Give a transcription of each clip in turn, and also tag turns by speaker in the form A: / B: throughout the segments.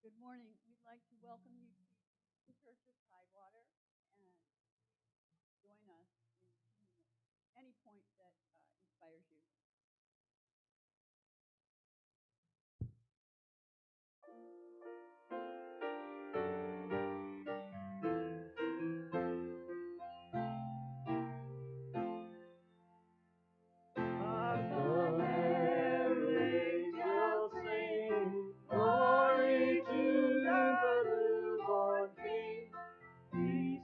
A: Good morning. We'd like to welcome you to the Church of Tidewater and join us in singing at any point that inspires you.
B: Glory to the newborn King. He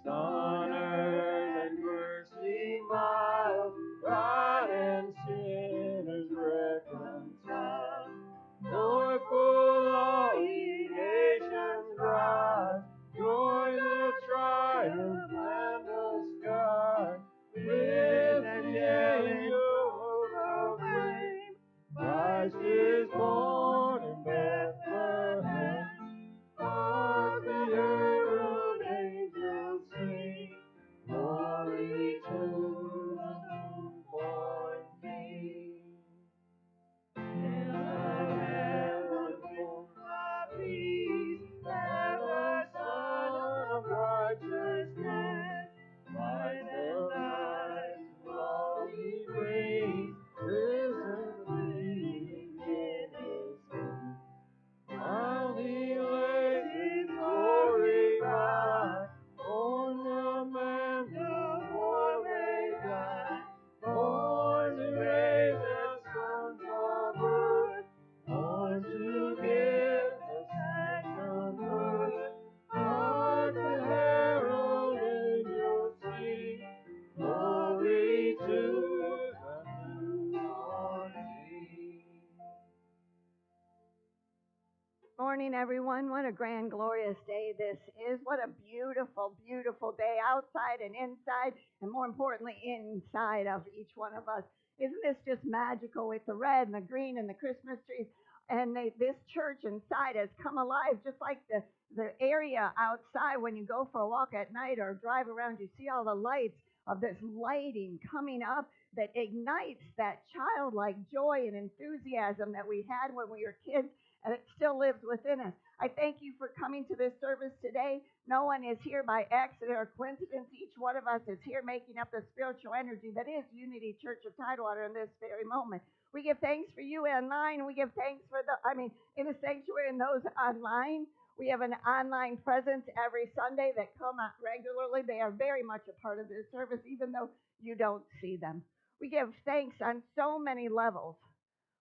B: everyone. What a grand, glorious day this is. What a beautiful, beautiful day outside and inside, and more importantly, inside of each one of us. Isn't this just magical with the red and the green and the Christmas trees? And this church inside has come alive, just like the area outside when you go for a walk at night or drive around, you see all the lights of this lighting coming up that ignites that childlike joy and enthusiasm that we had when we were kids, and it still lives within us. I thank you for coming to this service today. No one is here by accident or coincidence. Each one of us is here making up the spiritual energy that is Unity Church of Tidewater in this very moment. We give thanks for you online. We give thanks for in the sanctuary and those online. We have an online presence every Sunday that come out regularly. They are very much a part of this service, even though you don't see them. We give thanks on so many levels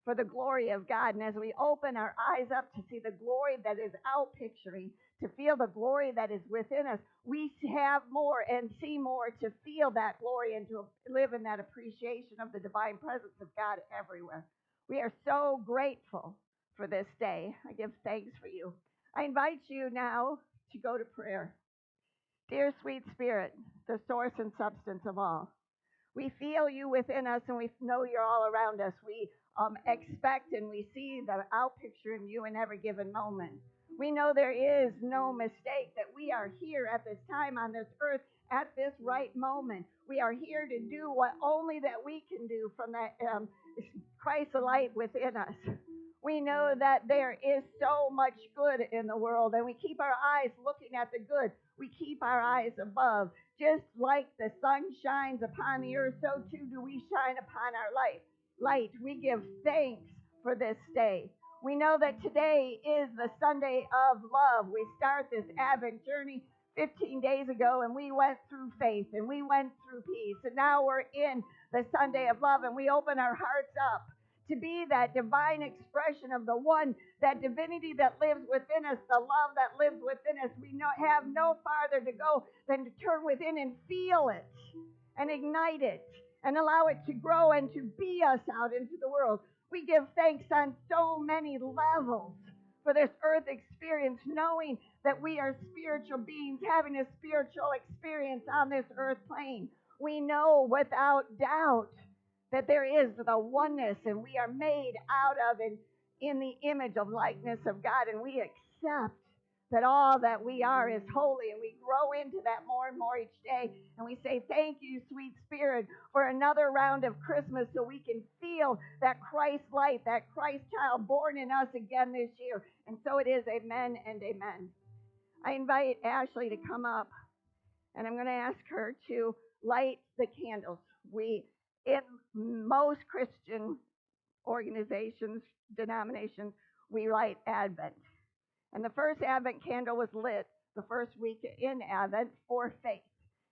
B: for the glory of God. And as we open our eyes up to see the glory that is outpicturing, to feel the glory that is within us, we have more and see more to feel that glory and to live in that appreciation of the divine presence of God everywhere. We are so grateful for this day. I give thanks for you. I invite you now to go to prayer. Dear sweet Spirit, the source and substance of all, we feel you within us and we know you're all around us. We expect and we see the outpicture in you in every given moment. We know there is no mistake that we are here at this time on this earth at this right moment. We are here to do what only that we can do from that Christ light within us. We know that there is so much good in the world, and we keep our eyes looking at the good. We keep our eyes above. Just like the sun shines upon the earth, so too do we shine upon our light. We give thanks for this day. We know that today is the Sunday of love. We start this Advent journey 15 days ago, and we went through faith, and we went through peace, and now we're in the Sunday of love, and we open our hearts up to be that divine expression of the one, that divinity that lives within us, the love that lives within us. We have no farther to go than to turn within and feel it and ignite it and allow it to grow and to be us out into the world. We give thanks on so many levels for this earth experience, knowing that we are spiritual beings having a spiritual experience on this earth plane. We know without doubt that there is the oneness, and we are made out of and in the image of likeness of God, and we accept that all that we are is holy, and we grow into that more and more each day, and we say, thank you, sweet Spirit, for another round of Christmas so we can feel that Christ light, that Christ child born in us again this year. And so it is, amen and amen. I invite Ashley to come up, and I'm going to ask her to light the candles. In most Christian organizations, denominations, we light Advent. And the first Advent candle was lit the first week in Advent for faith.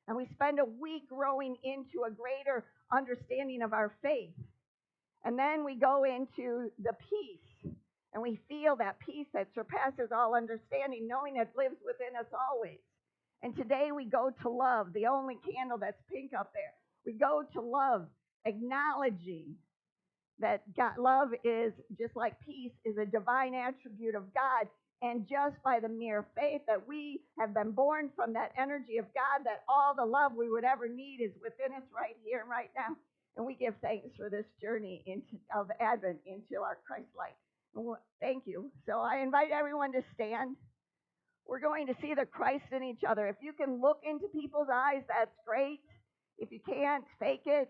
B: And we spend a week growing into a greater understanding of our faith. And then we go into the peace. And we feel that peace that surpasses all understanding, knowing it lives within us always. And today we go to love, the only candle that's pink up there. We go to love, acknowledging that God, love is just like peace is a divine attribute of God. And just by the mere faith that we have been born from that energy of God, that all the love we would ever need is within us right here and right now. And we give thanks for this journey of Advent into our Christ light. Thank you. So I invite everyone to stand. We're going to see the Christ in each other. If you can look into people's eyes, that's great. If you can't, fake it.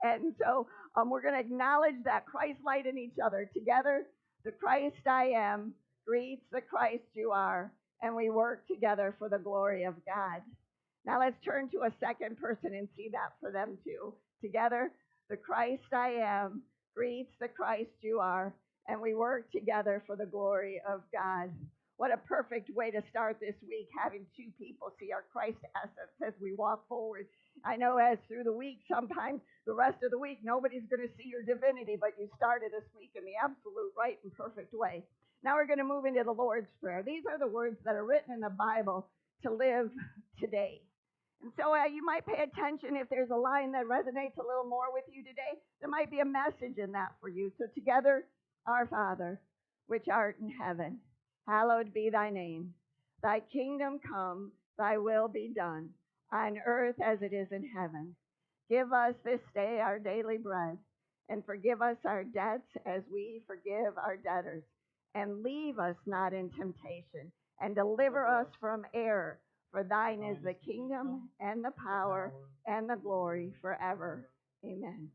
B: And so we're going to acknowledge that Christ light in each other. Together, the Christ I am greets the Christ you are, and we work together for the glory of God. Now let's turn to a second person and see that for them too. Together, the Christ I am greets the Christ you are, and we work together for the glory of God. What a perfect way to start this week, having two people see our Christ essence as we walk forward. I know as through the week, sometimes the rest of the week, nobody's going to see your divinity, but you started this week in the absolute right and perfect way. Now we're going to move into the Lord's Prayer. These are the words that are written in the Bible to live today. And so you might pay attention if there's a line that resonates a little more with you today. There might be a message in that for you. So together, our Father, which art in heaven, hallowed be thy name. Thy kingdom come, thy will be done, on earth as it is in heaven. Give us this day our daily bread, and forgive us our debts as we forgive our debtors. And leave us not in temptation, and deliver us from error. For thine is the kingdom, and the power, and the glory forever. Amen.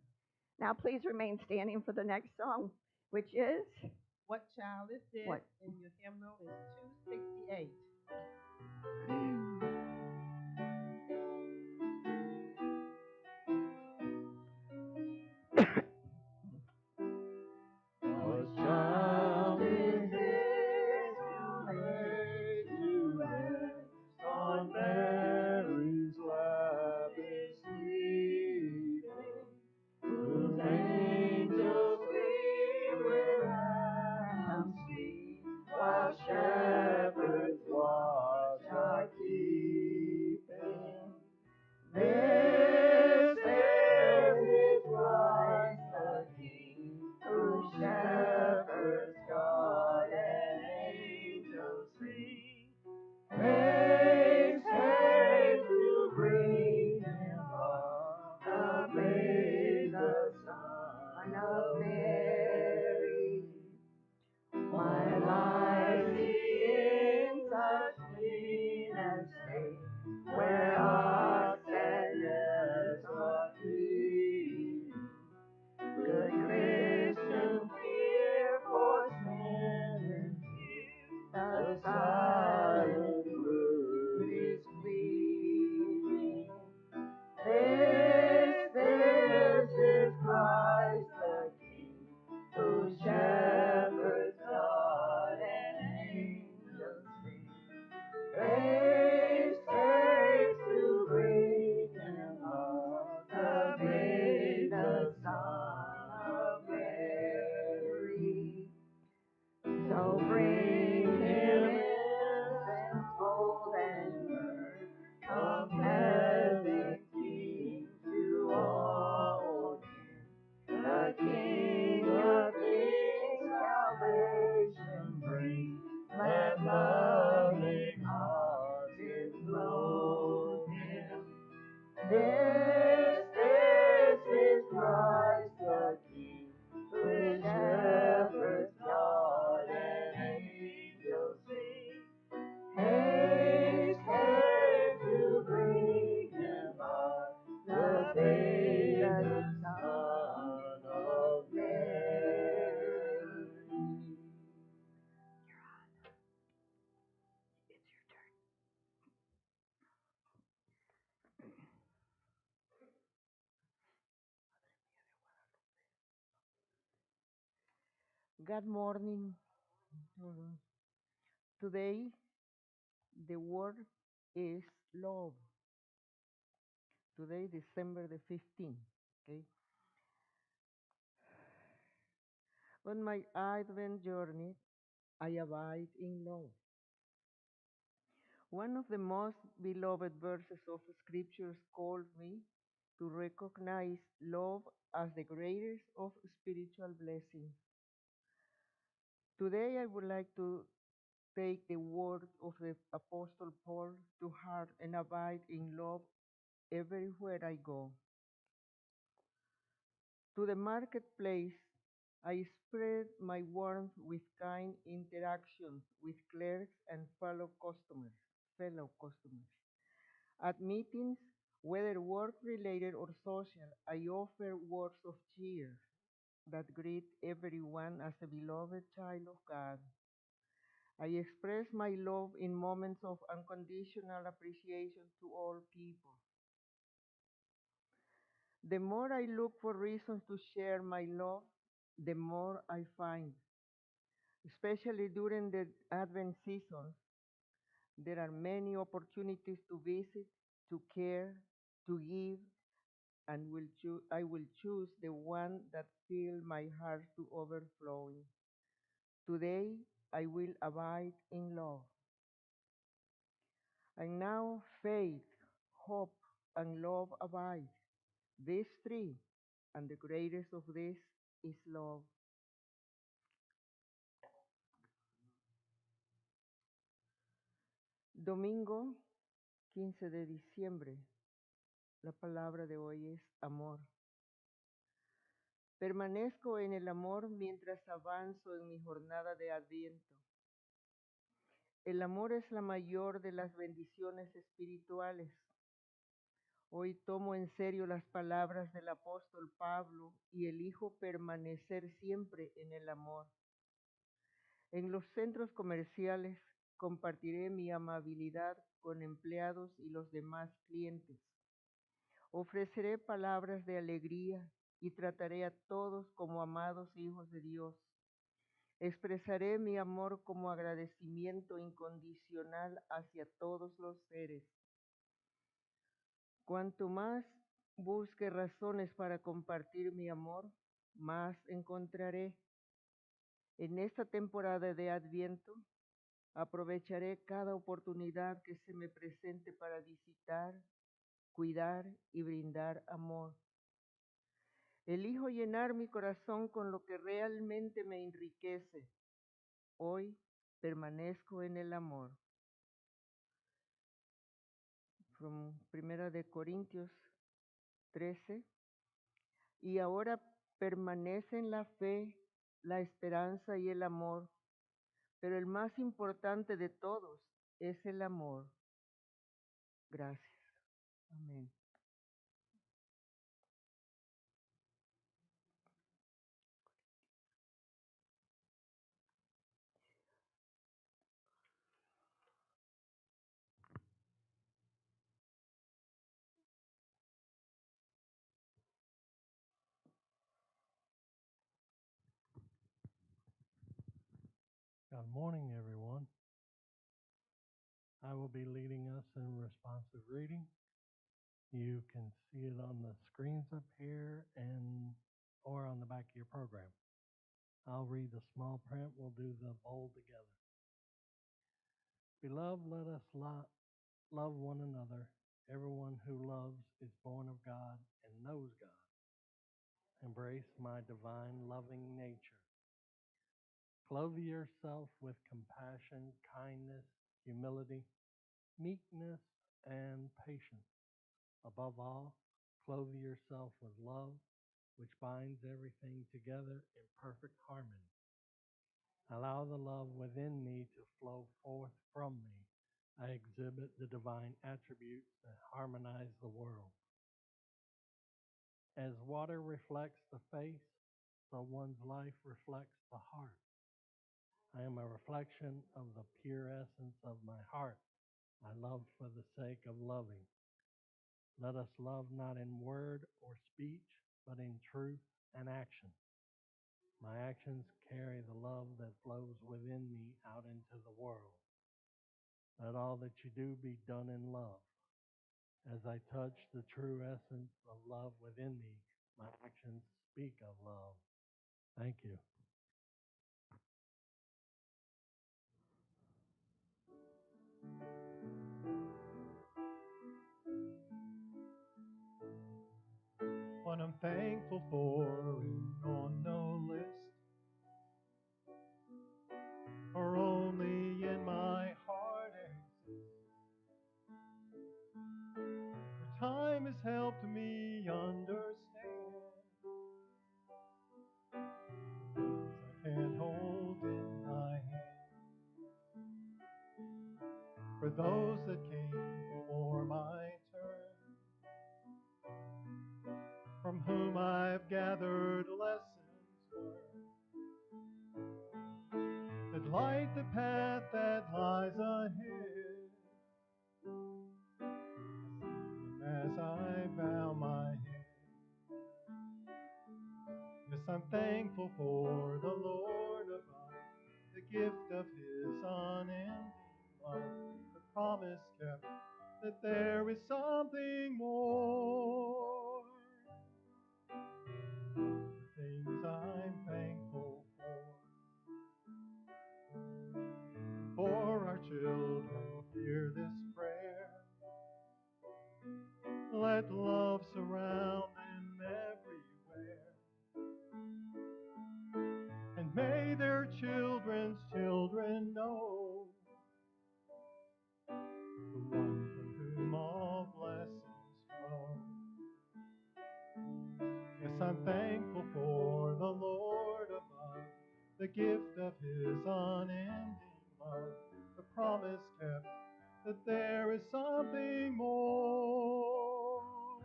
B: Now please remain standing for the next song, which is
C: What Child Is This?
B: What?
C: And your hymnal is 268.
D: What child is this who lay to rest on Mary's lap is sleeping, whose angels sing with anthem sweet, while shepherds watch are keeping. This is Christ the King, whose shepherds guard and angels sing. Haste, haste to bring him up, the babe, the Son of Mary. While I see in such cleanness state, where ox and ass are feeding, good Christian fear for sinners here, the silent word is pleading. This is Christ the King, whose shepherds guard and angels sing. Haste, haste to bring him up, the babe, the Son of Mary. So bring him incense, gold, and myrrh, come heaven King to all him. The King of kings salvation bring, let loving hearts enthrone him. This is Christ the King, whose shepherds guard and angels sing. Haste, haste to bring him up, the babe, the Son of Mary.
C: Good morning. Today, the word is love. Today, December the 15th. Okay. On my Advent journey, I abide in love. One of the most beloved verses of scriptures calls me to recognize love as the greatest of spiritual blessings. Today, I would like to take the word of the Apostle Paul to heart and abide in love everywhere I go. To the marketplace, I spread my warmth with kind interactions with clerks and fellow customers. At meetings, whether work-related or social, I offer words of cheer that greet everyone as a beloved child of God. I express my love in moments of unconditional appreciation to all people. The more I look for reasons to share my love, the more I find. Especially during the Advent season, there are many opportunities to visit, to care, to give, and I will choose the one that fill my heart to overflowing. Today, I will abide in love. And now faith, hope, and love abide. These three, and the greatest of these is love. Domingo 15 de diciembre. La palabra de hoy es amor. Permanezco en el amor mientras avanzo en mi jornada de Adviento. El amor es la mayor de las bendiciones espirituales. Hoy tomo en serio las palabras del apóstol Pablo y elijo permanecer siempre en el amor. En los centros comerciales compartiré mi amabilidad con empleados y los demás clientes. Ofreceré palabras de alegría y trataré a todos como amados hijos de Dios. Expresaré mi amor como agradecimiento incondicional hacia todos los seres. Cuanto más busque razones para compartir mi amor, más encontraré. En esta temporada de Adviento, aprovecharé cada oportunidad que se me presente para visitar, cuidar y brindar amor. Elijo llenar mi corazón con lo que realmente me enriquece. Hoy permanezco en el amor. From 1 de Corintios 13. Y ahora permanecen la fe, la esperanza y el amor, pero el más importante de todos es el amor. Gracias. Amén.
E: Good morning, everyone. I will be leading us in responsive reading. You can see it on the screens up here or on the back of your program. I'll read the small print. We'll do the bold together. Beloved, let us love one another. Everyone who loves is born of God and knows God. Embrace my divine loving nature. Clothe yourself with compassion, kindness, humility, meekness, and patience. Above all, clothe yourself with love, which binds everything together in perfect harmony. Allow the love within me to flow forth from me. I exhibit the divine attributes that harmonize the world. As water reflects the face, so one's life reflects the heart. I am a reflection of the pure essence of my heart. I love for the sake of loving. Let us love not in word or speech, but in truth and action. My actions carry the love that flows within me out into the world. Let all that you do be done in love. As I touch the true essence of love within me, my actions speak of love. Thank you.
F: What I'm thankful for is on no list, or only in my heart exists. For time has helped me understand things I can't hold in my hand. For those that came before my turn, from whom I've gathered lessons learned, that light the path that lies ahead. As I bow my head, yes, I'm thankful for the Lord above, the gift of His unending love, the promise kept that there is something more. The things I'm thankful for our children who hear this prayer. Let love surround them everywhere, and may their children's children know gift of his unending love, the promise kept that there is something more. All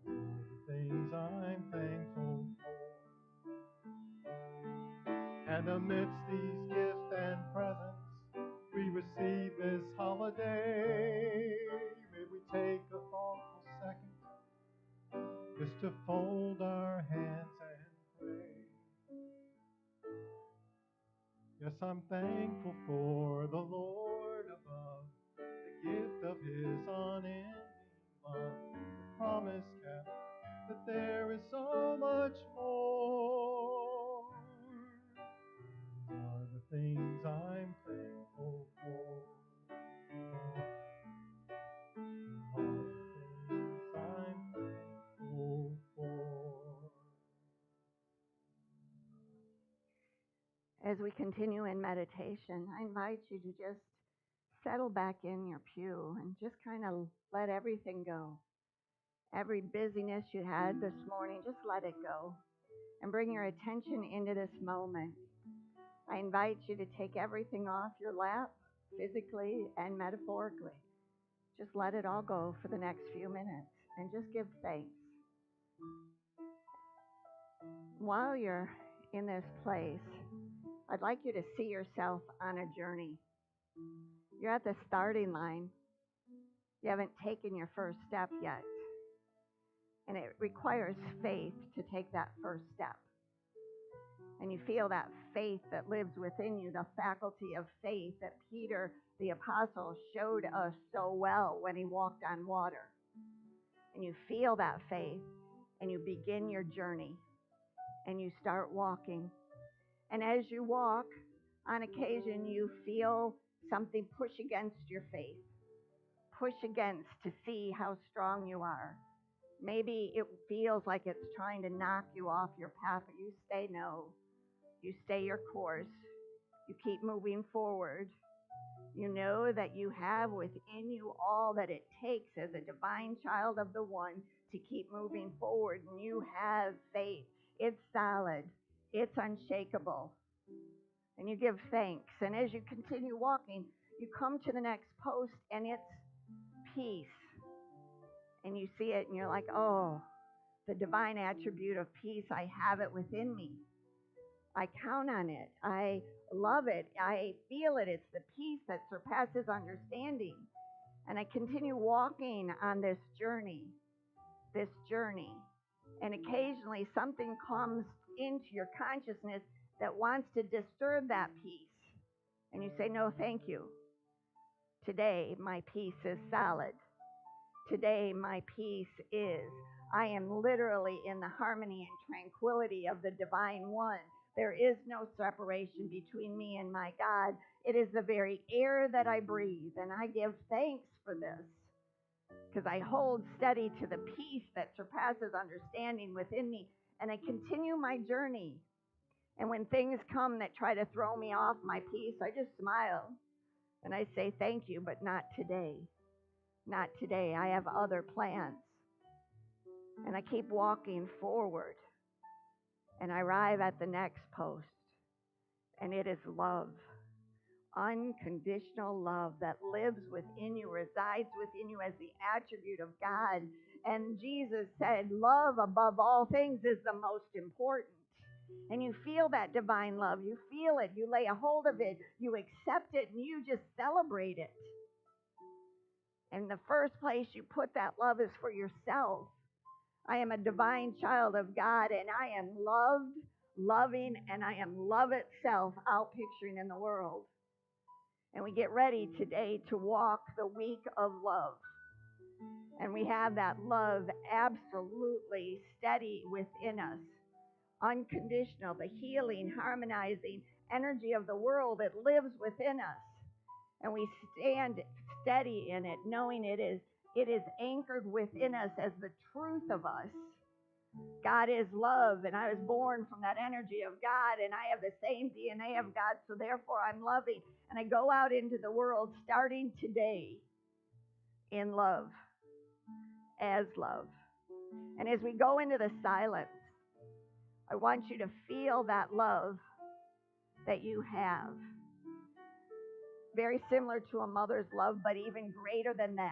F: the things I'm thankful for. And amidst these gifts and presents we receive this holiday, may we take a thoughtful second just to fold our hands and pray. Yes, I'm thankful for the Lord above, the gift of his unending love, the promise kept that there is so much more. These are the things I'm thankful for. These are the things I'm thankful for.
B: As we continue in meditation, I invite you to just settle back in your pew and just kind of let everything go. Every busyness you had this morning, just let it go and bring your attention into this moment. I invite you to take everything off your lap, physically and metaphorically. Just let it all go for the next few minutes and just give thanks. While you're in this place, I'd like you to see yourself on a journey. You're at the starting line. You haven't taken your first step yet. And it requires faith to take that first step. And you feel that faith that lives within you, the faculty of faith that Peter, the apostle, showed us so well when he walked on water. And you feel that faith, and you begin your journey, and you start walking. And as you walk, on occasion you feel something push against your faith, push against to see how strong you are. Maybe it feels like it's trying to knock you off your path, but you say no. You stay your course. You keep moving forward. You know that you have within you all that it takes as a divine child of the One to keep moving forward. And you have faith. It's solid. It's unshakable. And you give thanks. And as you continue walking, you come to the next post and it's peace. And you see it and you're like, oh, the divine attribute of peace, I have it within me. I count on it. I love it. I feel it. It's the peace that surpasses understanding. And I continue walking on this journey. And occasionally something comes into your consciousness that wants to disturb that peace. And you say, no, thank you. Today, my peace is solid. Today, my peace is. I am literally in the harmony and tranquility of the Divine One. There is no separation between me and my God. It is the very air that I breathe, and I give thanks for this because I hold steady to the peace that surpasses understanding within me, and I continue my journey. And when things come that try to throw me off my peace, I just smile, and I say thank you, but not today. Not today. I have other plans. And I keep walking forward. And I arrive at the next post. And it is love. Unconditional love that lives within you, resides within you as the attribute of God. And Jesus said, love above all things is the most important. And you feel that divine love. You feel it. You lay a hold of it. You accept it. And you just celebrate it. And the first place you put that love is for yourself. I am a divine child of God, and I am loved, loving, and I am love itself out picturing in the world. And we get ready today to walk the week of love. And we have that love absolutely steady within us, unconditional, the healing, harmonizing energy of the world that lives within us. And we stand steady in it, knowing it is anchored within us as the truth of us. God is love, and I was born from that energy of God, and I have the same DNA of God, so therefore I'm loving. And I go out into the world starting today in love, as love. And as we go into the silence, I want you to feel that love that you have. Very similar to a mother's love, but even greater than that.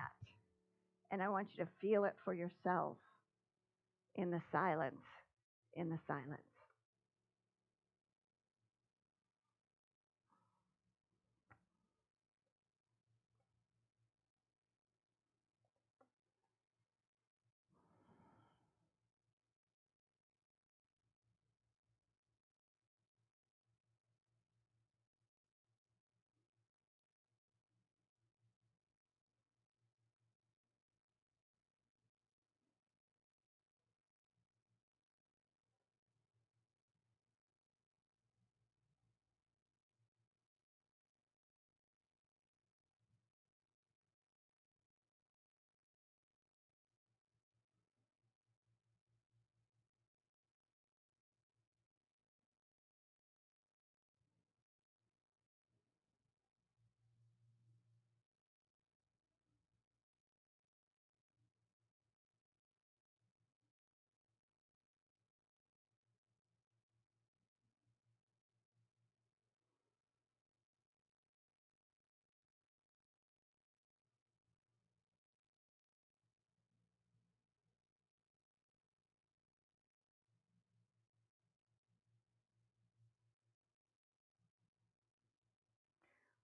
B: And I want you to feel it for yourself in the silence, in the silence.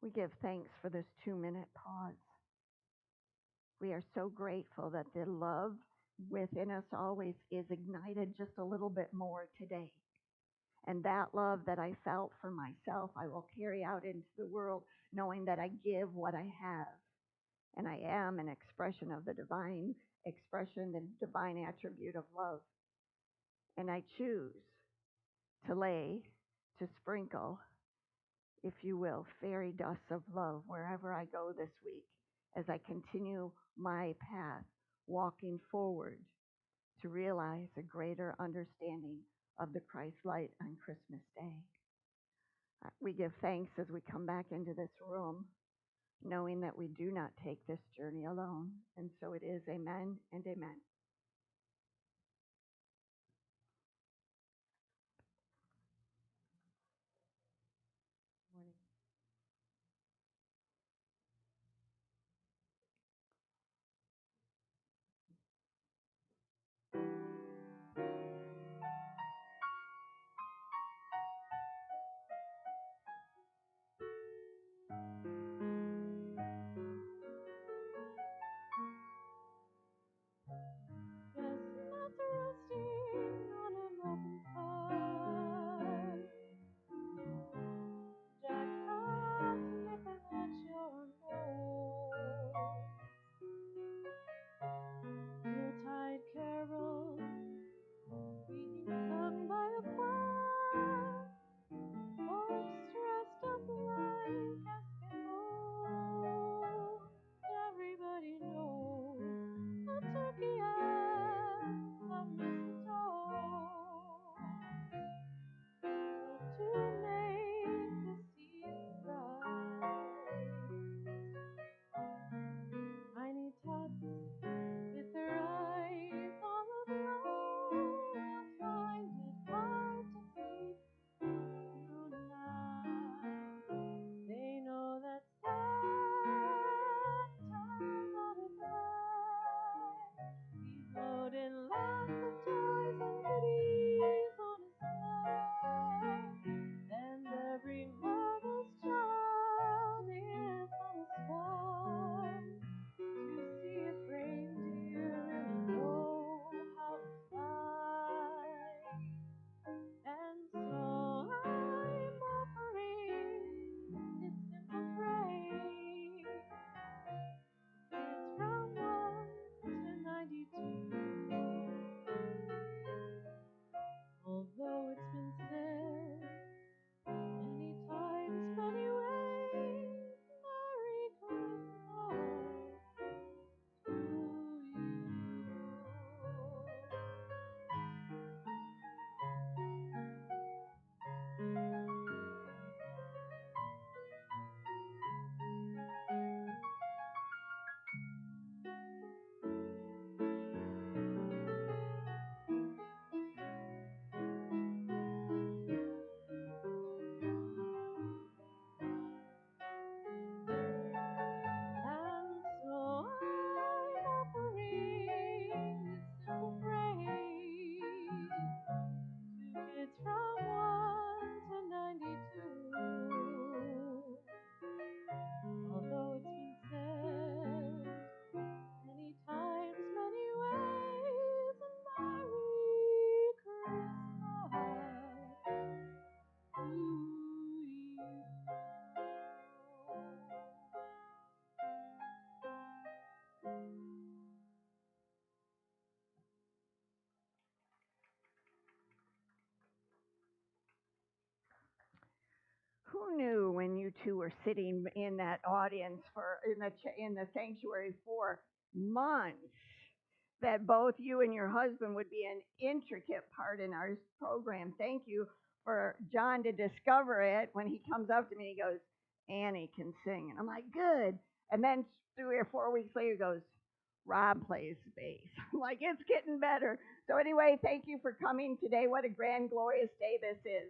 B: We give thanks for this 2-minute pause. We are so grateful that the love within us always is ignited just a little bit more today. And that love that I felt for myself, I will carry out into the world, knowing that I give what I have. And I am an expression of the divine expression, the divine attribute of love. And I choose to lay, to sprinkle, if you will, fairy dust of love wherever I go this week as I continue my path, walking forward to realize a greater understanding of the Christ light on Christmas Day. We give thanks as we come back into this room, knowing that we do not take this journey alone. And so it is, amen and amen. Who knew when you two were sitting in that audience in the sanctuary for months that both you and your husband would be an intricate part in our program? Thank you for John to discover it. When he comes up to me, he goes, Annie can sing. And I'm like, good. And then 3 or 4 weeks later, he goes, Rob plays bass. I'm like, it's getting better. So anyway, thank you for coming today. What a grand, glorious day this is.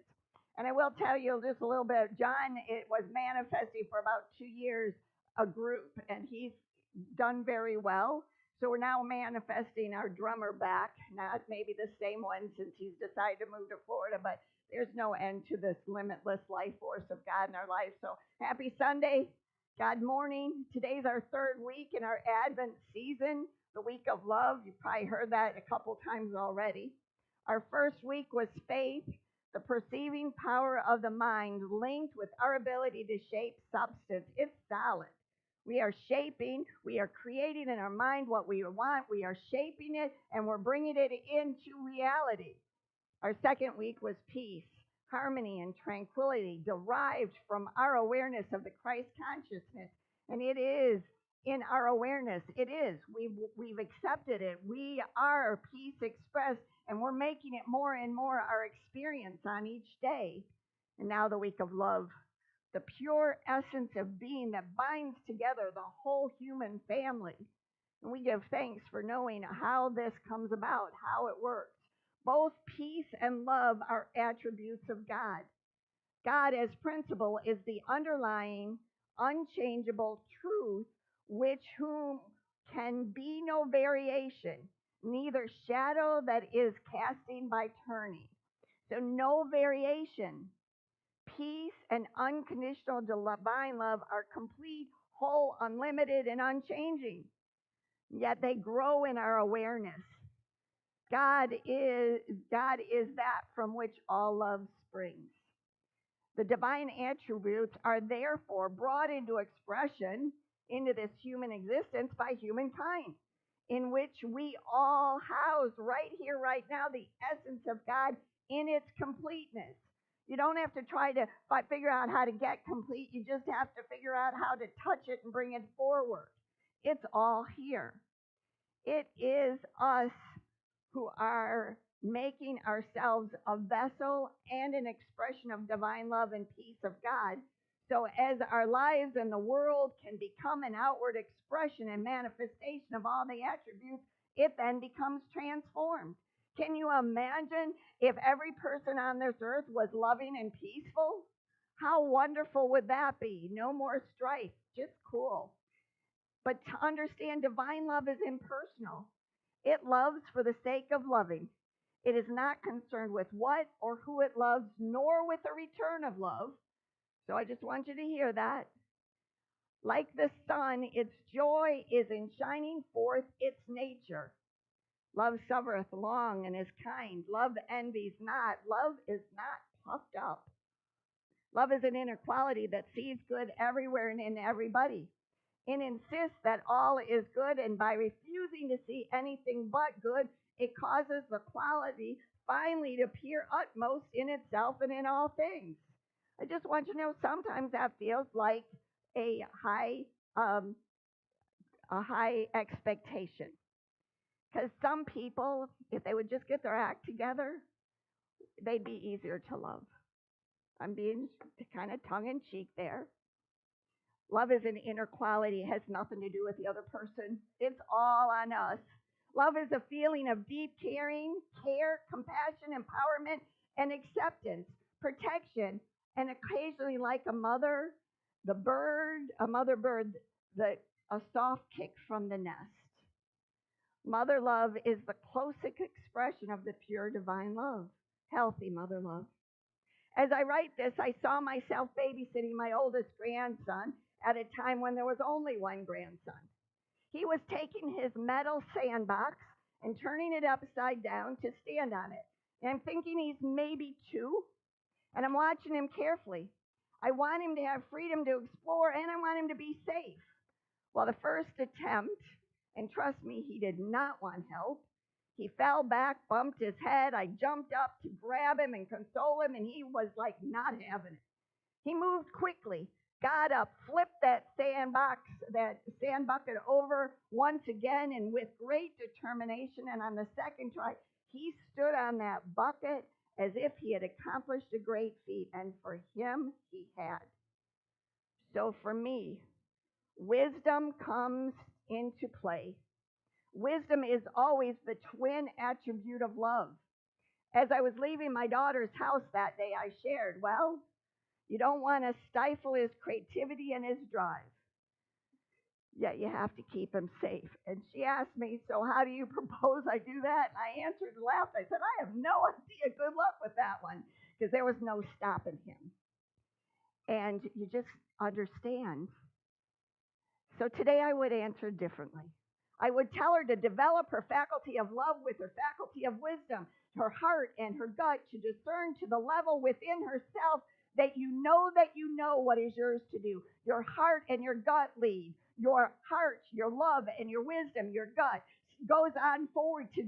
B: And I will tell you just a little bit. John, it was manifesting for about 2 years, a group, and he's done very well. So we're now manifesting our drummer back, not maybe the same one since he's decided to move to Florida, but there's no end to this limitless life force of God in our life. So happy Sunday, God morning. Today's our third week in our Advent season, the week of love. You've probably heard that a couple times already. Our first week was faith, the perceiving power of the mind linked with our ability to shape substance. It's solid. We are shaping, we are creating in our mind what we want, we are shaping it, and we're bringing it into reality. Our second week was peace, harmony, and tranquility derived from our awareness of the Christ consciousness. And it is in our awareness. It is. We've accepted it. We are peace expressed, and we're making it more and more our experience on each day. And now the week of love, the pure essence of being that binds together the whole human family. And we give thanks for knowing how this comes about, how it works. Both peace and love are attributes of God. God as principle is the underlying, unchangeable truth, which whom can be no variation, neither shadow that is casting by turning. So no variation. Peace and unconditional divine love are complete, whole, unlimited, and unchanging. Yet they grow in our awareness. God is that from which all love springs. The divine attributes are therefore brought into expression into this human existence by humankind, in which we all house right here, right now, the essence of God in its completeness. You don't have to try to figure out how to get complete. You just have to figure out how to touch it and bring it forward. It's all here. It is us who are making ourselves a vessel and an expression of divine love and peace of God. So as our lives and the world can become an outward expression and manifestation of all the attributes, it then becomes transformed. Can you imagine if every person on this earth was loving and peaceful? How wonderful would that be? No more strife, just cool. But to understand, divine love is impersonal. It loves for the sake of loving. It is not concerned with what or who it loves, nor with the return of love. So I just want you to hear that. Like the sun, its joy is in shining forth its nature. Love suffereth long and is kind. Love envies not. Love is not puffed up. Love is an inner quality that sees good everywhere and in everybody, and insists that all is good, and by refusing to see anything but good, it causes the quality finally to appear utmost in itself and in all things. I just want you to know sometimes that feels like a high expectation. Because some people, if they would just get their act together, they'd be easier to love. I'm being kind of tongue in cheek there. Love is an inner quality. It has nothing to do with the other person. It's all on us. Love is a feeling of deep caring, care, compassion, empowerment, and acceptance, protection, and occasionally, like a mother bird, a soft kick from the nest. Mother love is the closest expression of the pure divine love, healthy mother love. As I write this, I saw myself babysitting my oldest grandson at a time when there was only one grandson. He was taking his metal sandbox and turning it upside down to stand on it. And I'm thinking he's maybe 2, and I'm watching him carefully. I want him to have freedom to explore, and I want him to be safe. Well, the first attempt, and trust me, he did not want help. He fell back, bumped his head. I jumped up to grab him and console him, and he was like not having it. He moved quickly, got up, flipped that sand bucket over once again, and with great determination, and on the second try, he stood on that bucket as if he had accomplished a great feat, and for him, he had. So for me, wisdom comes into play. Wisdom is always the twin attribute of love. As I was leaving my daughter's house that day, I shared, well, you don't want to stifle his creativity and his drive. Yet you have to keep him safe. And she asked me, so how do you propose I do that? And I answered and laughed. I said, I have no idea. Good luck with that one. Because there was no stopping him. And you just understand. So today I would answer differently. I would tell her to develop her faculty of love with her faculty of wisdom, her heart and her gut to discern to the level within herself that you know what is yours to do. Your heart and your gut lead. Your heart, your love, and your wisdom, your gut, goes on forward to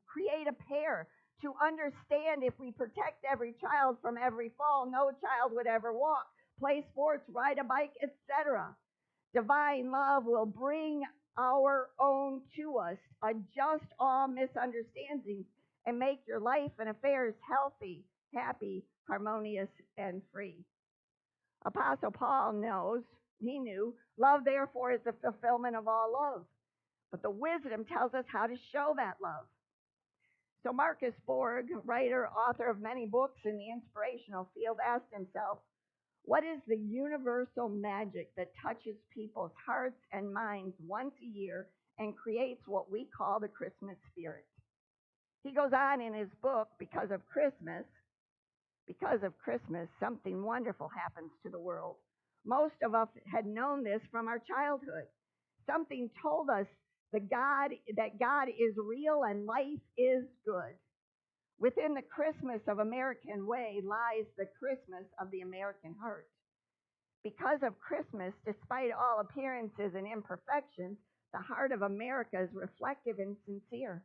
B: create a pair, to understand if we protect every child from every fall, no child would ever walk, play sports, ride a bike, etc. Divine love will bring our own to us, adjust all misunderstandings, and make your life and affairs healthy, happy, harmonious, and free. Apostle Paul knew, love therefore is the fulfillment of all love. But the wisdom tells us how to show that love. So Marcus Borg, writer, author of many books in the inspirational field, asked himself, what is the universal magic that touches people's hearts and minds once a year and creates what we call the Christmas spirit? He goes on in his book, because of Christmas, something wonderful happens to the world. Most of us had known this from our childhood. Something told us that God is real and life is good. Within the Christmas of American way lies the Christmas of the American heart. Because of Christmas, despite all appearances and imperfections, the heart of America is reflective and sincere.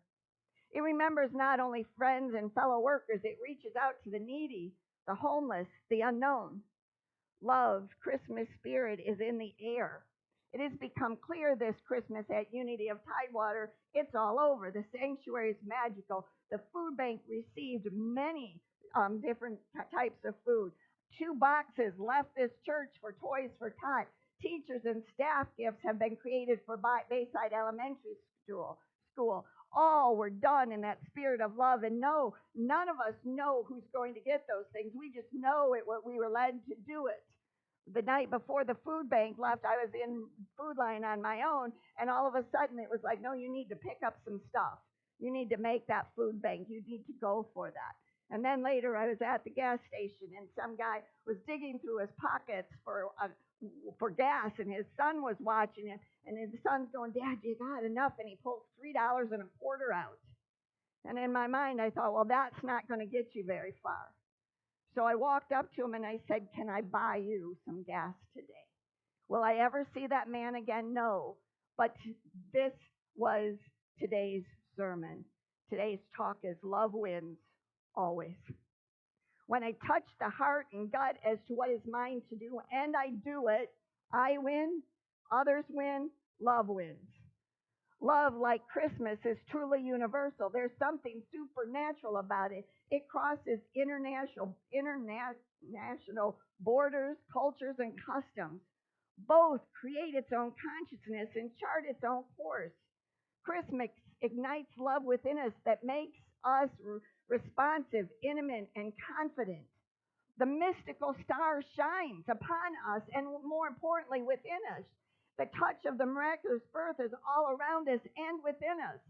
B: It remembers not only friends and fellow workers, it reaches out to the needy, the homeless, the unknown. Love, Christmas spirit is in the air. It has become clear this Christmas at Unity of Tidewater, it's all over. The sanctuary is magical. The food bank received many different types of food. 2 boxes left this church for Toys for Tot. Teachers and staff gifts have been created for Bayside Elementary School. All were done in that spirit of love. And no, none of us know who's going to get those things. We just know it. We were led to do it. The night before the food bank left, I was in Food Line on my own, and all of a sudden it was like, no, you need to pick up some stuff. You need to make that food bank. You need to go for that. And then later I was at the gas station, and some guy was digging through his pockets for gas, and his son was watching him, and his son's going, Dad, you got enough? And he pulls $3.25 out. And in my mind, I thought, well, that's not going to get you very far. So I walked up to him and I said, can I buy you some gas today? Will I ever see that man again? No. But this was today's sermon. Today's talk is love wins always. When I touch the heart and gut as to what is mine to do, and I do it, I win, others win, love wins. Love, like Christmas, is truly universal. There's something supernatural about it. It crosses international borders, cultures, and customs. Both create its own consciousness and chart its own course. Christmas ignites love within us that makes us responsive, intimate, and confident. The mystical star shines upon us, and more importantly, within us. The touch of the miraculous birth is all around us and within us.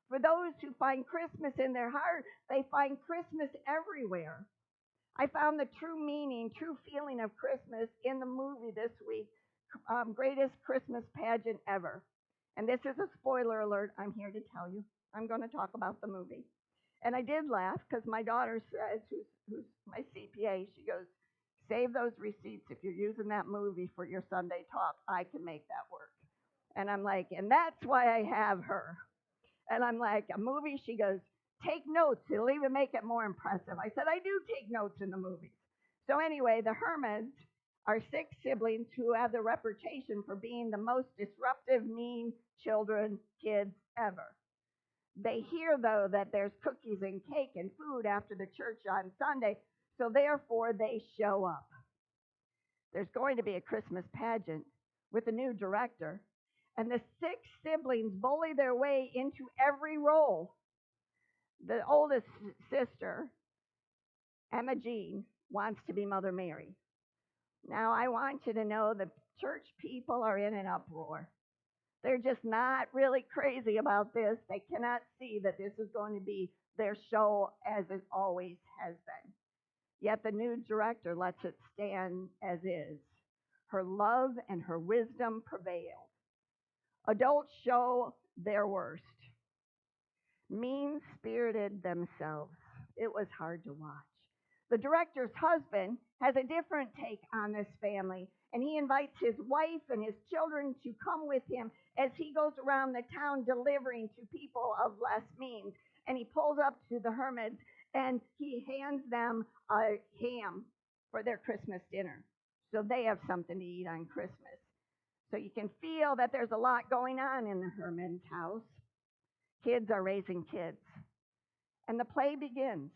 B: For those who find Christmas in their heart, they find Christmas everywhere. I found the true meaning, true feeling of Christmas in the movie this week, Greatest Christmas Pageant Ever. And this is a spoiler alert, I'm here to tell you. I'm going to talk about the movie. And I did laugh because my daughter says, who's my CPA, she goes, save those receipts if you're using that movie for your Sunday talk. I can make that work. And I'm like, and that's why I have her. And I'm like, a movie? She goes, take notes. It'll even make it more impressive. I said, I do take notes in the movies. So anyway, the Hermans are 6 siblings who have the reputation for being the most disruptive, mean kids ever. They hear, though, that there's cookies and cake and food after the church on Sunday, so therefore they show up. There's going to be a Christmas pageant with a new director, and the 6 siblings bully their way into every role. The oldest sister, Emma Jean, wants to be Mother Mary. Now, I want you to know the church people are in an uproar. They're just not really crazy about this. They cannot see that this is going to be their show as it always has been. Yet the new director lets it stand as is. Her love and her wisdom prevailed. Adults show their worst. Mean-spirited themselves. It was hard to watch. The director's husband has a different take on this family, and he invites his wife and his children to come with him as he goes around the town delivering to people of less means. And he pulls up to the Hermits and he hands them a ham for their Christmas dinner. So they have something to eat on Christmas. So you can feel that there's a lot going on in the Herman's house. Kids are raising kids. And the play begins.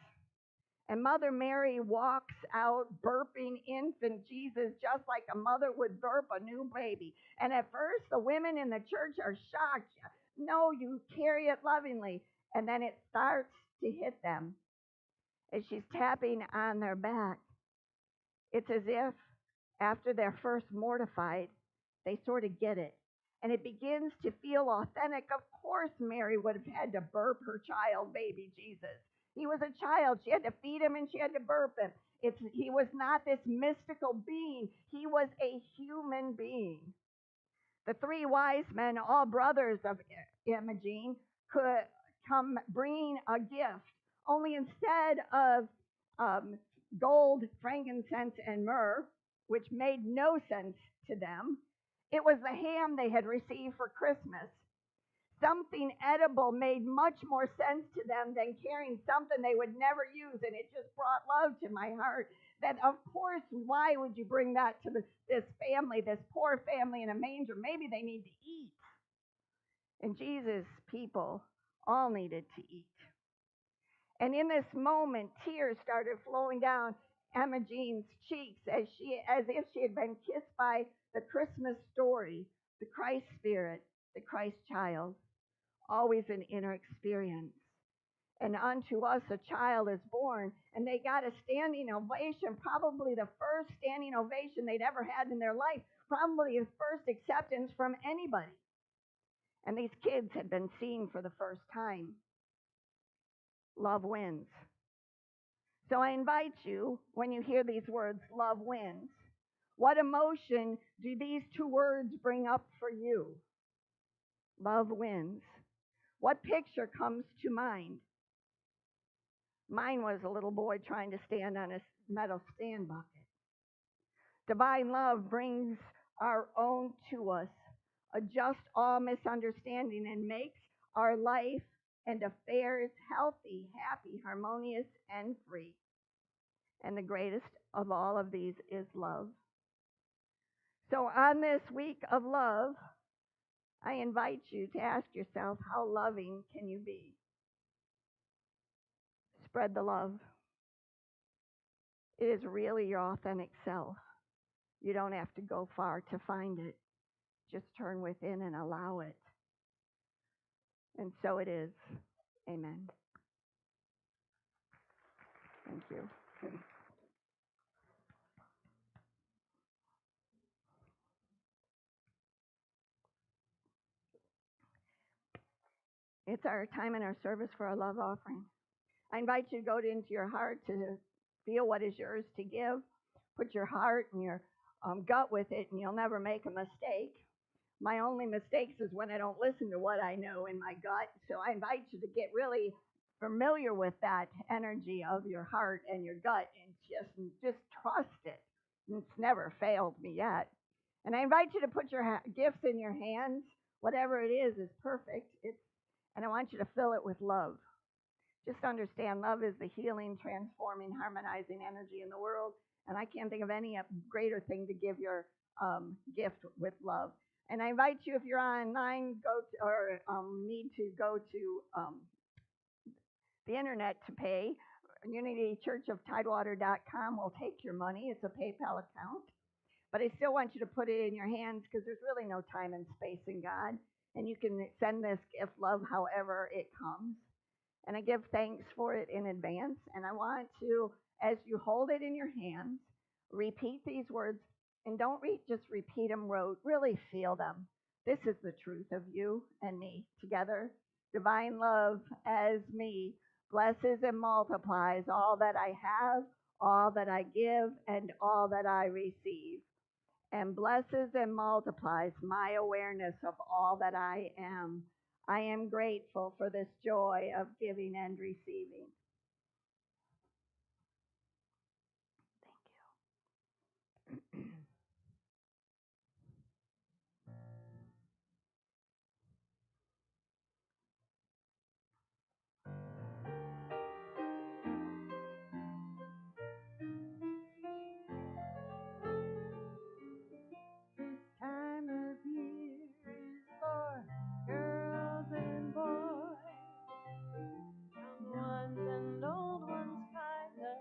B: And Mother Mary walks out burping infant Jesus just like a mother would burp a new baby. And at first, the women in the church are shocked. No, you carry it lovingly. And then it starts to hit them as she's tapping on their back. It's as if after they're first mortified, they sort of get it. And it begins to feel authentic. Of course, Mary would have had to burp her child, baby Jesus. He was a child. She had to feed him and she had to burp him. He was not this mystical being. He was a human being. The 3 wise men, all brothers of Imogen, could come bringing a gift. Only instead of gold, frankincense, and myrrh, which made no sense to them, it was the ham they had received for Christmas. Something edible made much more sense to them than carrying something they would never use, and it just brought love to my heart. That, of course, why would you bring that to this family, this poor family in a manger? Maybe they need to eat. And Jesus' people all needed to eat. And in this moment, tears started flowing down Emma Jean's cheeks as if she had been kissed by the Christmas story, the Christ Spirit, the Christ child. Always an inner experience. And unto us a child is born. And they got a standing ovation, probably the first standing ovation they'd ever had in their life, probably the first acceptance from anybody. And these kids had been seen for the first time. Love wins. So I invite you, when you hear these words, love wins, what emotion do these 2 words bring up for you? Love wins. What picture comes to mind? Mine was a little boy trying to stand on a metal stand bucket. Divine love brings our own to us, adjusts all misunderstanding, and makes our life and affairs healthy, happy, harmonious, and free. And the greatest of all of these is love. So on this week of love, I invite you to ask yourself, how loving can you be? Spread the love. It is really your authentic self. You don't have to go far to find it. Just turn within and allow it. And so it is. Amen. Thank you. It's our time in our service for our love offering. I invite you to go into your heart to feel what is yours to give. Put your heart and your gut with it, and you'll never make a mistake. My only mistakes is when I don't listen to what I know in my gut. So I invite you to get really familiar with that energy of your heart and your gut, and just trust it. It's never failed me yet. And I invite you to put your gifts in your hands. Whatever it is perfect. And I want you to fill it with love. Just understand love is the healing, transforming, harmonizing energy in the world. And I can't think of any greater thing to give your gift with love. And I invite you, if you're online, go to, or need to go to the internet to pay. UnityChurchOfTidewater.com will take your money. It's a PayPal account. But I still want you to put it in your hands because there's really no time and space in God. And you can send this gift, love, however it comes. And I give thanks for it in advance. And I want to, as you hold it in your hands, repeat these words. And don't just repeat them, really feel them. This is the truth of you and me together. Divine love as me blesses and multiplies all that I have, all that I give, and all that I receive, and blesses and multiplies my awareness of all that I am. I am grateful for this joy of giving and receiving. Thank you. This time of year is for girls and boys, young ones and old ones, kind of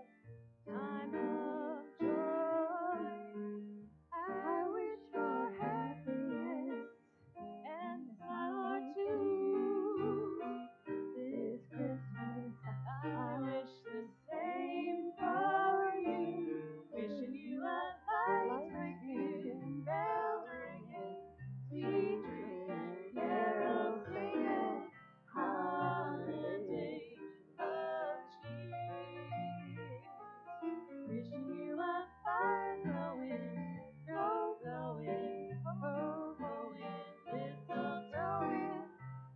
B: time of joy. I wish for happiness and smile too. This Christmas, I wish the same for you. Wishing you a light ringing, bells ringing, sweet dreaming, carols singing, holiday of cheer. Wishing you a fire glowing, snow blowing, ho hoing, mistletoeing,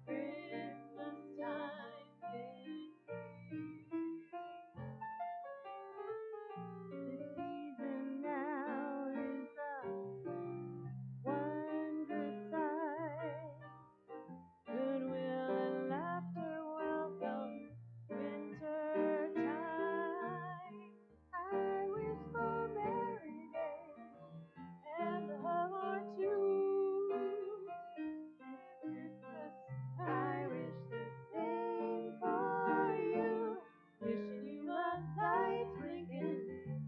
B: Christmas time is here. This season now is a wondrous sight. Goodwill and laughter welcome winter time. I wish for merry days and a hug or two. This Christmas, I wish the same for you. Wishing you a light ringing,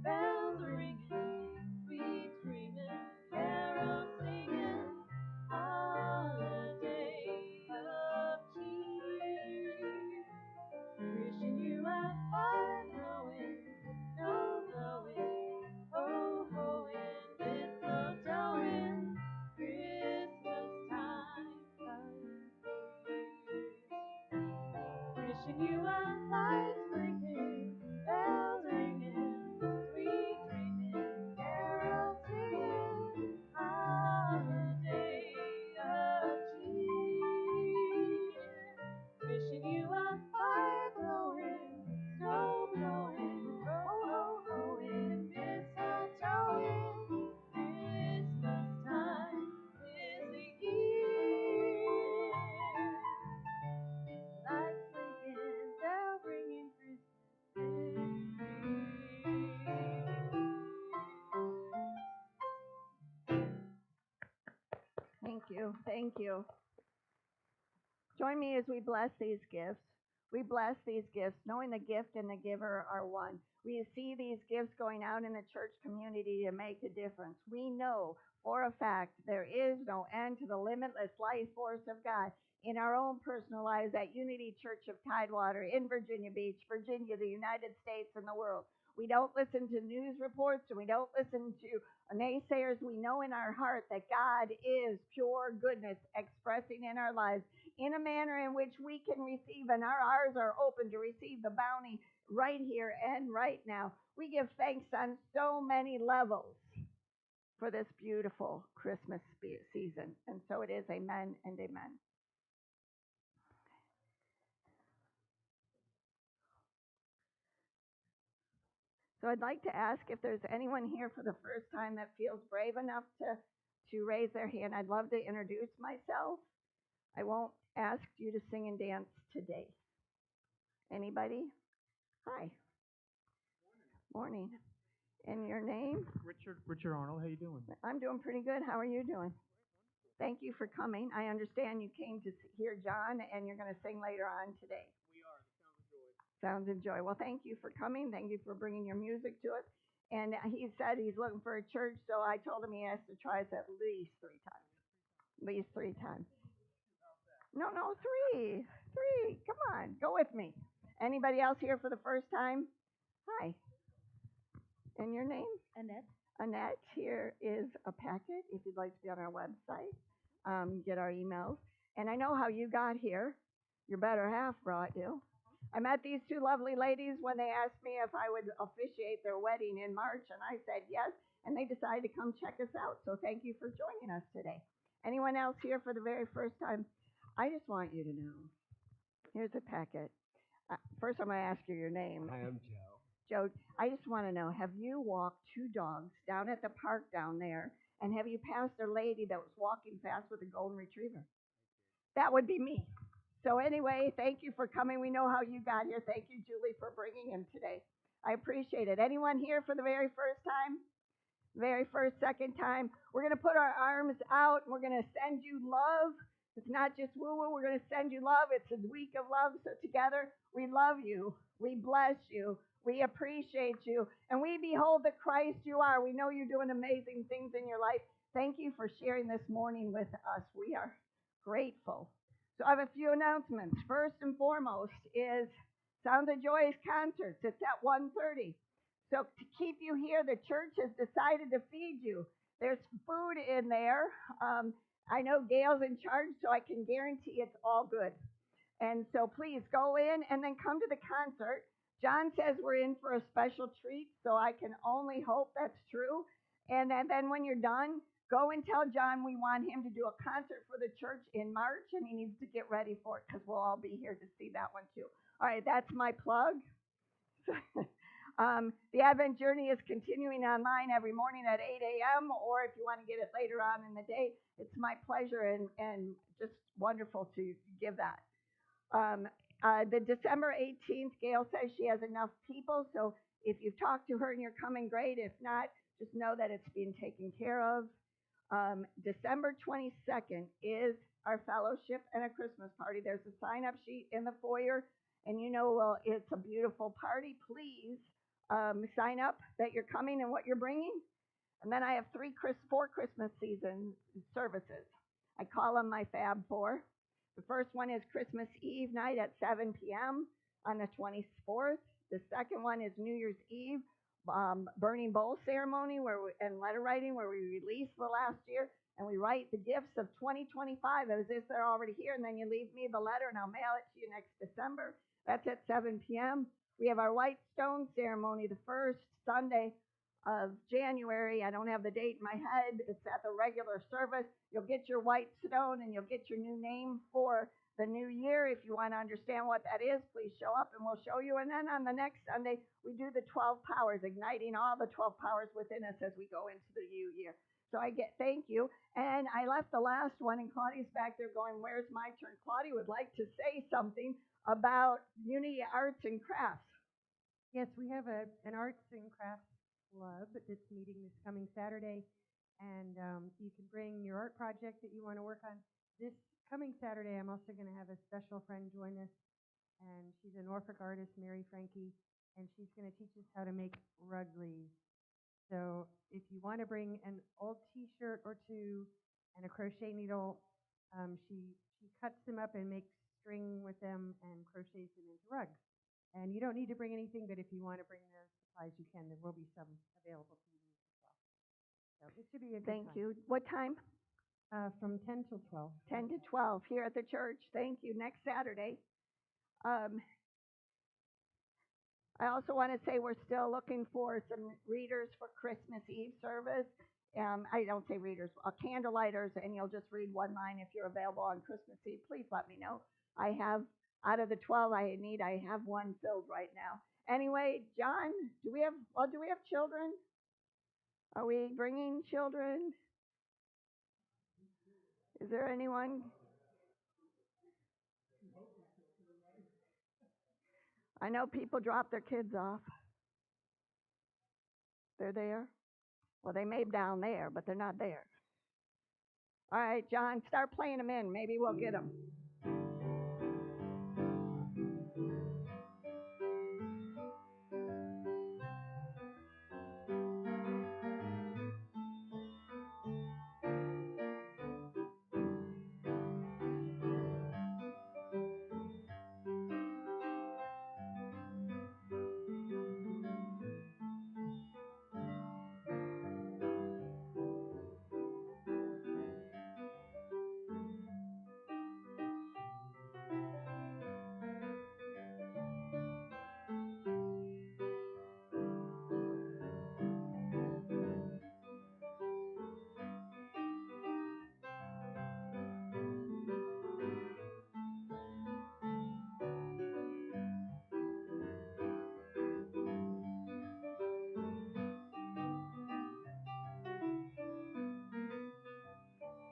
B: bells ringing, sweet dreaming, carols singing, holiday of cheer. Wishing you a fire glowing, snow blowing, ho hoing, mistletoeing, Christmas time is here. Wishing you a light ringing, bells ringing, sweet dreaming, carols singing, holiday of cheer. Wishing you a fire glowing, snow blowing, ho hoing, mistletoeing, Christmas time is here. Lights blinking, bells ringing, Christmas is here. Thank you. Thank you. Join me as we bless these gifts. We bless these gifts, knowing the gift and the giver are one. We see these gifts going out in the church community to make a difference. We know for a fact there is no end to the limitless life force of God in our own personal lives at Unity Church of Tidewater in Virginia Beach, Virginia, the United States, and the world. We don't listen to news reports and we don't listen to naysayers. We know in our heart that God is pure goodness expressing in our lives in a manner in which we can receive, and our eyes are open to receive the bounty right here and right now. We give thanks on so many levels for this beautiful Christmas season. And so it is. Amen and amen. So I'd like to ask if there's anyone here for the first time that feels brave enough to raise their hand. I'd love to introduce myself. I won't ask you to sing and dance today. Anybody? Hi. Morning. And your name?
G: Richard Arnold. How you doing?
B: I'm doing pretty good. How are you doing? Thank you for coming. I understand you came to hear John, and you're going to sing later on today.
G: We are the Sounds of Joy.
B: Sounds of Joy. Well, thank you for coming. Thank you for bringing your music to us. And he said he's looking for a church, so I told him he has to try us at least 3 times. At least 3 times. No, 3. 3. Come on, go with me. Anybody else here for the first time? Hi. And your name?
H: Annette.
B: Annette, here is a packet if you'd like to be on our website, get our emails. And I know how you got here. Your better half brought you. I met these 2 lovely ladies when they asked me if I would officiate their wedding in March, and I said yes, and they decided to come check us out. So thank you for joining us today. Anyone else here for the very first time? I just want you to know. Here's a packet. First, I'm going to ask you your name.
I: I am Joe.
B: Joe, I just want to know, have you walked 2 dogs down at the park down there, and have you passed a lady that was walking fast with a golden retriever? That would be me. So anyway, thank you for coming. We know how you got here. Thank you, Julie, for bringing him today. I appreciate it. Anyone here for the very first time? Very first, second time? We're going to put our arms out, and we're going to send you love. It's not just woo-woo. We're going to send you love. It's a week of love. So together, we love you. We bless you. We appreciate you. And we behold the Christ you are. We know you're doing amazing things in your life. Thank you for sharing this morning with us. We are grateful. So I have a few announcements. First and foremost is Sounds of Joy's concerts. It's at 1:30. So to keep you here, the church has decided to feed you. There's food in there. I know Gail's in charge, so I can guarantee it's all good. And so please go in and then come to the concert. John says we're in for a special treat, so I can only hope that's true. And then when you're done, go and tell John we want him to do a concert for the church in March, and he needs to get ready for it because we'll all be here to see that one too. All right, that's my plug. The Advent Journey is continuing online every morning at 8 a.m., or if you want to get it later on in the day, it's my pleasure and just wonderful to give that. The December 18th, Gail says she has enough people, so if you've talked to her and you're coming, great. If not, just know that it's being taken care of. December 22nd is our fellowship and a Christmas party. There's a sign-up sheet in the foyer, and well, it's a beautiful party. Please sign up that you're coming and what you're bringing. And then I have 4 Christmas season services. I call them my Fab 4. The first one is Christmas Eve night at 7 p.m. on the 24th. The second one is New Year's Eve burning bowl ceremony and letter writing, where we release the last year and we write the gifts of 2025 as if they're already here, and then you leave me the letter and I'll mail it to you next December. That's at 7 p.m. We have our White Stone ceremony the first Sunday of January. I don't have the date in my head. It's at the regular service. You'll get your white stone and you'll get your new name for the new year. If you want to understand what that is, please show up and we'll show you. And then on the next Sunday, we do the 12 powers, igniting all the 12 powers within us as we go into the new year. So thank you. And I left the last one, and Claudia's back there going, where's my turn? Claudia would like to say something about Unity Arts and Crafts.
H: Yes, we have an arts and crafts club that's meeting this coming Saturday, and you can bring your art project that you want to work on. This coming Saturday, I'm also going to have a special friend join us, and she's a Norfolk artist, Mary Frankie, and she's going to teach us how to make rug leaves. So if you want to bring an old T-shirt or 2 and a crochet needle, she cuts them up and makes string with them and crochets them into rugs. And you don't need to bring anything, but if you want to bring the supplies, you can. There will be some available to you as well. So it should be a good time.
B: Thank you. What time?
H: From 10 till 12.
B: 10 to 12 here at the church. Thank you. Next Saturday. I also want to say we're still looking for some readers for Christmas Eve service. I don't say readers, candlelighters, and you'll just read one line if you're available on Christmas Eve. Please let me know. I have, out of the 12 I need, I have one filled right now. Anyway, John, do we have children? Are we bringing children? Is there anyone? I know people drop their kids off. They're there. Well, they may be down there, but they're not there. All right, John, start playing them in. Maybe we'll get them.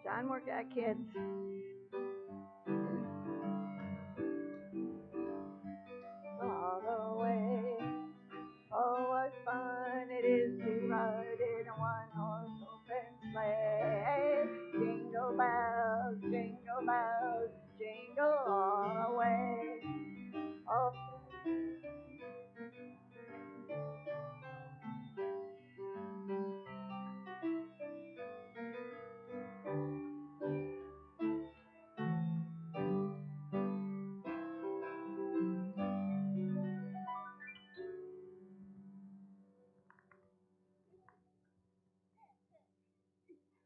B: John worked at kids. All the way. Oh, what fun it is to ride in a one-horse open sleigh. Jingle bells, jingle all the way. Oh,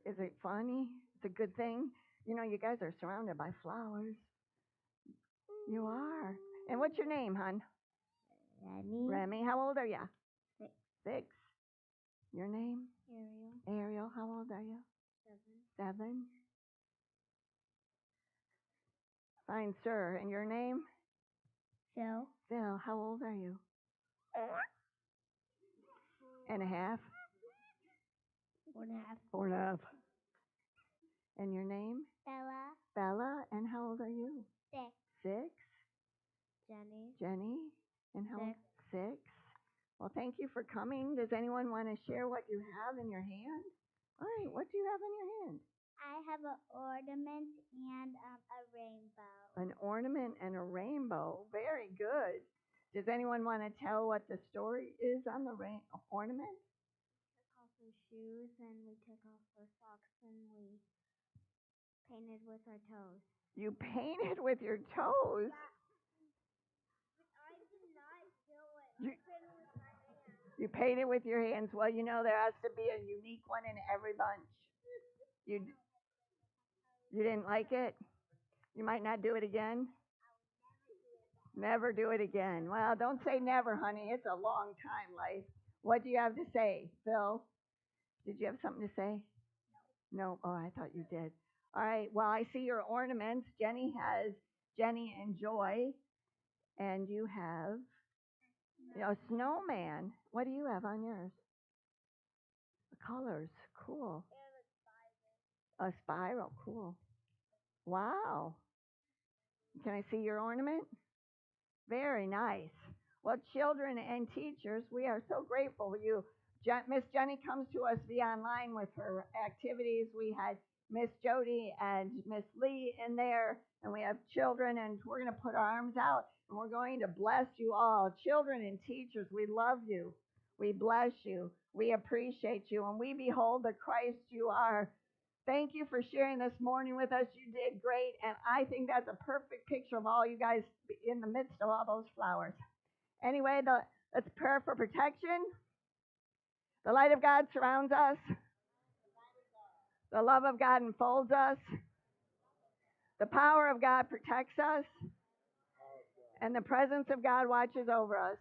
B: is it funny? It's a good thing. You know, you guys are surrounded by flowers. You are. And what's your name, hon?
I: Remy.
B: Remy. How old are you?
I: 6.
B: 6. Your name?
I: Ariel.
B: Ariel. How old are you?
I: 7.
B: 7. Fine, sir. And your name?
I: Phil.
B: Phil. How old are you? 4.5.
I: 4.5.
B: 4.5. And your name?
I: Bella.
B: Bella. And how old are you?
I: 6.
B: 6.
I: Jenny.
B: Jenny. And how old?
I: 6.
B: 6. Well, thank you for coming. Does anyone want to share what you have in your hand? All right, what do you have in your hand?
I: I have an ornament and a rainbow.
B: An ornament and a rainbow. Very good. Does anyone want to tell what the story is on the ornament?
I: We took off our shoes and we took off our socks and we painted with our toes.
B: You painted with your toes?
I: I did not do it.
B: You-
I: I painted with my hands.
B: You painted with your hands. Well, you know there has to be a unique one in every bunch. You didn't like it? You might not do it again? Never do it again. Well, don't say never, honey. It's a long time, life. What do you have to say, Phil? Did you have something to say? No. Oh, I thought you did. All right. Well, I see your ornaments. Jenny has Jenny and Joy, and you have a snowman. What do you have on yours? The colors. Cool. A spiral. Cool. Wow. Can I see your ornament? Very nice. Well, children and teachers, we are so grateful for you. Miss Jenny comes to us via online with her activities. We had Miss Jody and Miss Lee in there, and we have children, and we're going to put our arms out, and we're going to bless you all. Children and teachers, we love you. We bless you. We appreciate you, and we behold the Christ you are. Thank you for sharing this morning with us. You did great, and I think that's a perfect picture of all you guys in the midst of all those flowers. Anyway, let's pray for protection. The light of God surrounds us. The love of God enfolds us. The power of God protects us. And the presence of God watches over us.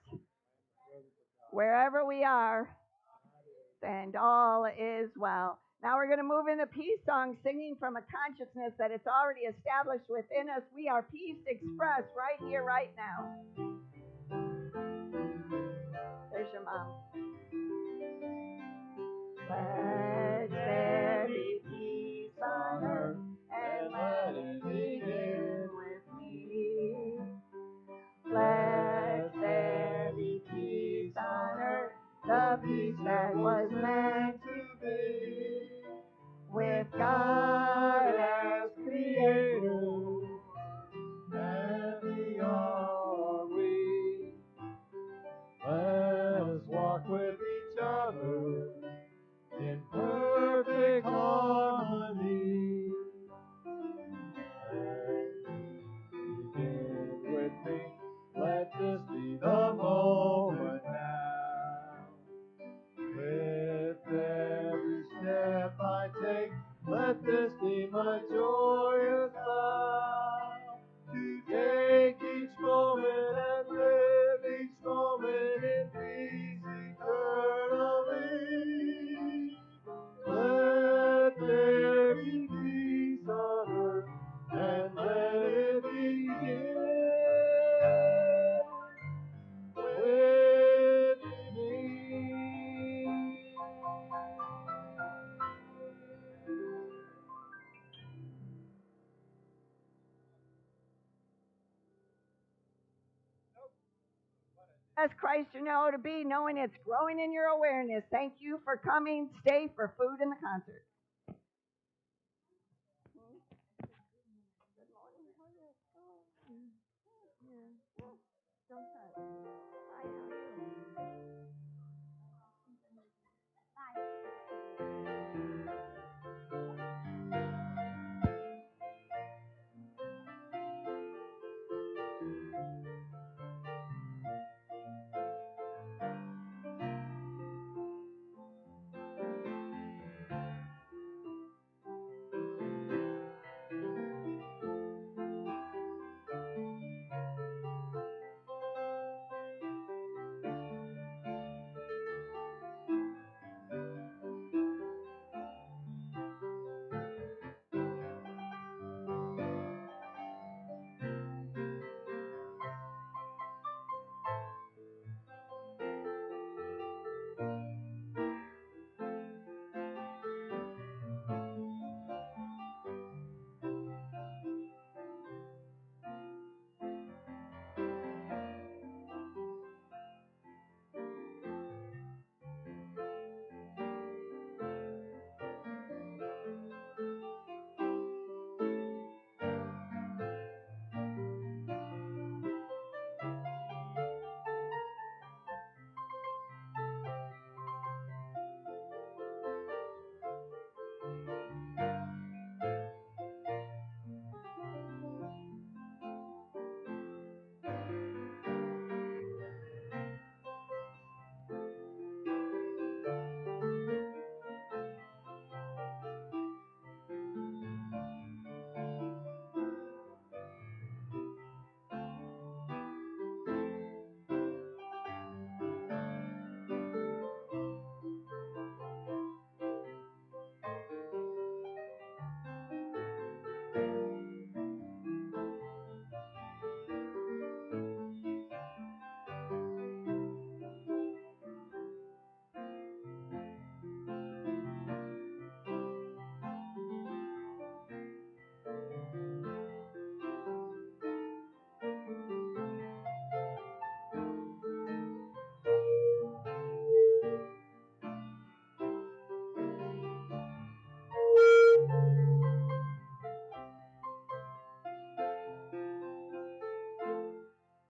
B: Wherever we are, and all is well. Now we're going to move into peace song, singing from a consciousness that it's already established within us. We are peace expressed right here, right now. There's your mom. Let there be peace on earth, and let it begin with me. Let there the peace that was meant to be. With God as creator,
F: happy are we. Let us walk with each other in perfect harmony. Begin with me. Let this be the moment now. With every step I take, let this be my joyous vow. To take each moment and live each moment in peace eternally. Let there be peace on earth, and let it begin with me.
B: as Christ you know to be, knowing it's growing in your awareness. Thank you for coming. Stay for food in the concert. Good morning. How are you? Oh, yeah. Don't touch.